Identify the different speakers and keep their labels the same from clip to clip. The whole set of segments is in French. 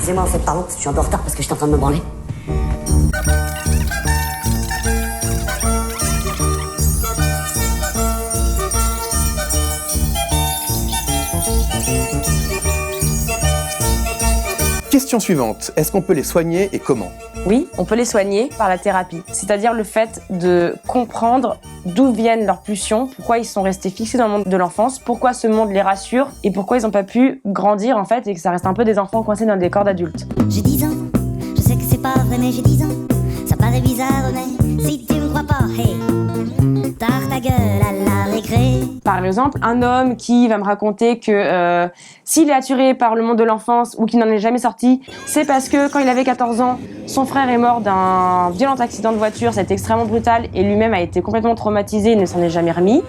Speaker 1: Excusez-moi, en fait, pardon, je suis un peu en retard parce que j'étais en train de me branler.
Speaker 2: Question suivante, est-ce qu'on peut les soigner et comment?
Speaker 3: Oui, on peut les soigner par la thérapie, c'est-à-dire le fait de comprendre d'où viennent leurs pulsions, pourquoi ils sont restés fixés dans le monde de l'enfance, pourquoi ce monde les rassure et pourquoi ils n'ont pas pu grandir en fait et que ça reste un peu des enfants coincés dans des corps d'adultes.
Speaker 4: J'ai 10 ans, je sais que c'est pas vrai mais j'ai 10 ans. Ça paraît bizarre mais si tu me crois pas, hey, tard ta gueule à la récré.
Speaker 3: Par exemple, un homme qui va me raconter que s'il est attiré par le monde de l'enfance ou qu'il n'en est jamais sorti, c'est parce que quand il avait 14 ans, son frère est mort d'un violent accident de voiture, c'était extrêmement brutal et lui-même a été complètement traumatisé et ne s'en est jamais remis.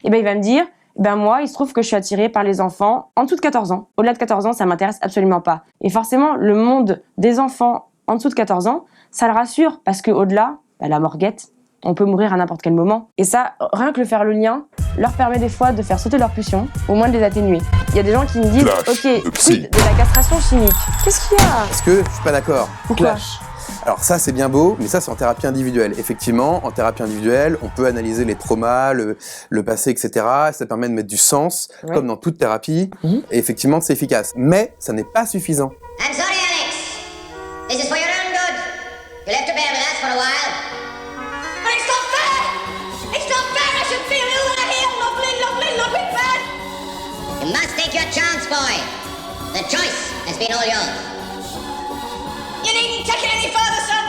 Speaker 3: Et ben il va me dire, ben moi, il se trouve que je suis attirée par les enfants en dessous de 14 ans. Au-delà de 14 ans, ça m'intéresse absolument pas. Et forcément, le monde des enfants en dessous de 14 ans, ça le rassure parce qu'au-delà, ben, la morguette, on peut mourir à n'importe quel moment. Et ça, rien que le faire le lien, leur permet des fois de faire sauter leurs pulsions, au moins de les atténuer. Il y a des gens qui me disent, ok, quid de la castration chimique? Qu'est-ce qu'il y a?
Speaker 2: Parce que je suis pas d'accord.
Speaker 3: Pourquoi?
Speaker 2: Clash. Alors ça c'est bien beau, mais ça c'est en thérapie individuelle. Effectivement, en thérapie individuelle, on peut analyser les traumas, le passé, etc. Ça permet de mettre du sens, comme dans toute thérapie, et effectivement c'est efficace. Mais ça n'est pas suffisant.
Speaker 5: I'm sorry, Alex. This is for your own good. You'll have to bear with us for a while. But it's not fair! It's not fair! I should feel ill when I hear lovely bad! You must take your chance, boy. The choice has been all yours. You needn't take it any further, son.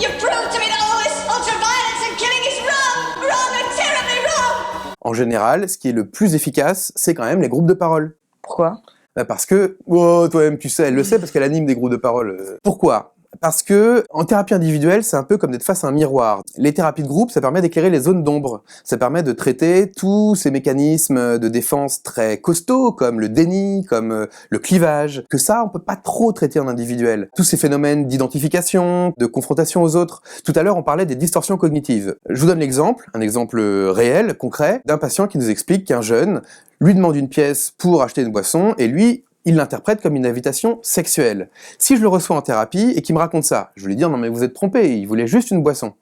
Speaker 5: You've proved to me that all this ultra-violence and killing is wrong! Wrong and terribly wrong!
Speaker 2: En général, ce qui est le plus efficace, c'est quand même les groupes de parole.
Speaker 3: Pourquoi?
Speaker 2: Parce que, oh, toi-même tu sais, elle le sait parce qu'elle anime des groupes de parole. Pourquoi? Parce que en thérapie individuelle, c'est un peu comme d'être face à un miroir. Les thérapies de groupe, ça permet d'éclairer les zones d'ombre. Ça permet de traiter tous ces mécanismes de défense très costauds, comme le déni, comme le clivage, que ça, on peut pas trop traiter en individuel. Tous ces phénomènes d'identification, de confrontation aux autres. Tout à l'heure, on parlait des distorsions cognitives. Je vous donne l'exemple, un exemple réel, concret, d'un patient qui nous explique qu'un jeune lui demande une pièce pour acheter une boisson, et lui, il l'interprète comme une invitation sexuelle. Si je le reçois en thérapie et qu'il me raconte ça, je vais lui dire « Non mais vous êtes trompé, il voulait juste une boisson ».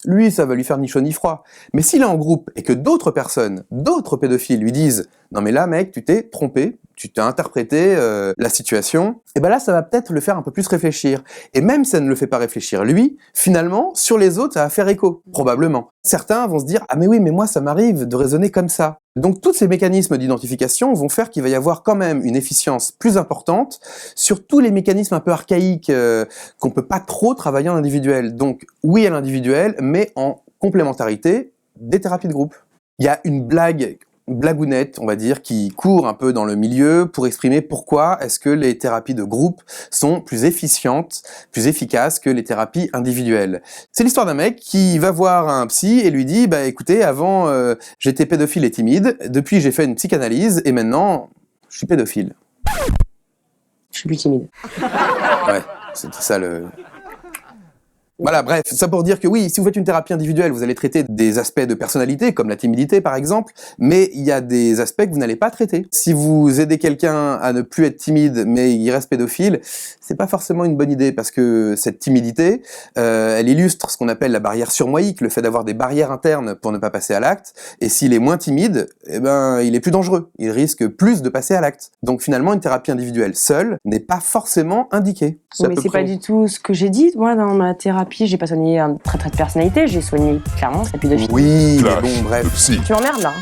Speaker 2: Lui, ça va lui faire ni chaud ni froid. Mais s'il est en groupe et que d'autres personnes, d'autres pédophiles lui disent « Non mais là mec, tu t'es trompé, tu t'es interprété la situation », et ben là, ça va peut-être le faire un peu plus réfléchir. Et même si ça ne le fait pas réfléchir lui, finalement, sur les autres, ça va faire écho, probablement. Certains vont se dire « Ah mais oui, mais moi ça m'arrive de raisonner comme ça ». Donc tous ces mécanismes d'identification vont faire qu'il va y avoir quand même une efficience plus importante sur tous les mécanismes un peu archaïques qu'on peut pas trop travailler en individuel. Donc oui à l'individuel, mais en complémentarité des thérapies de groupe. Il y a une blagounette, on va dire, qui court un peu dans le milieu pour exprimer pourquoi est-ce que les thérapies de groupe sont plus efficientes, plus efficaces que les thérapies individuelles. C'est l'histoire d'un mec qui va voir un psy et lui dit « Bah écoutez, avant j'étais pédophile et timide, depuis j'ai fait une psychanalyse et maintenant je suis pédophile. »
Speaker 3: Je suis plus timide.
Speaker 2: Ouais, c'était ça le... Voilà, bref, ça pour dire que oui, si vous faites une thérapie individuelle, vous allez traiter des aspects de personnalité, comme la timidité par exemple, mais il y a des aspects que vous n'allez pas traiter. Si vous aidez quelqu'un à ne plus être timide, mais il reste pédophile, c'est pas forcément une bonne idée, parce que cette timidité, elle illustre ce qu'on appelle la barrière surmoïque, le fait d'avoir des barrières internes pour ne pas passer à l'acte, et s'il est moins timide, eh ben, il est plus dangereux, il risque plus de passer à l'acte. Donc finalement, une thérapie individuelle seule n'est pas forcément indiquée.
Speaker 3: Mais c'est pas du tout ce que j'ai dit, moi, dans ma thérapie. J'ai pas soigné un trait de personnalité, j'ai soigné clairement sa pédophilie.
Speaker 2: Oui, mais bon, bref.
Speaker 3: Tu m'emmerdes là.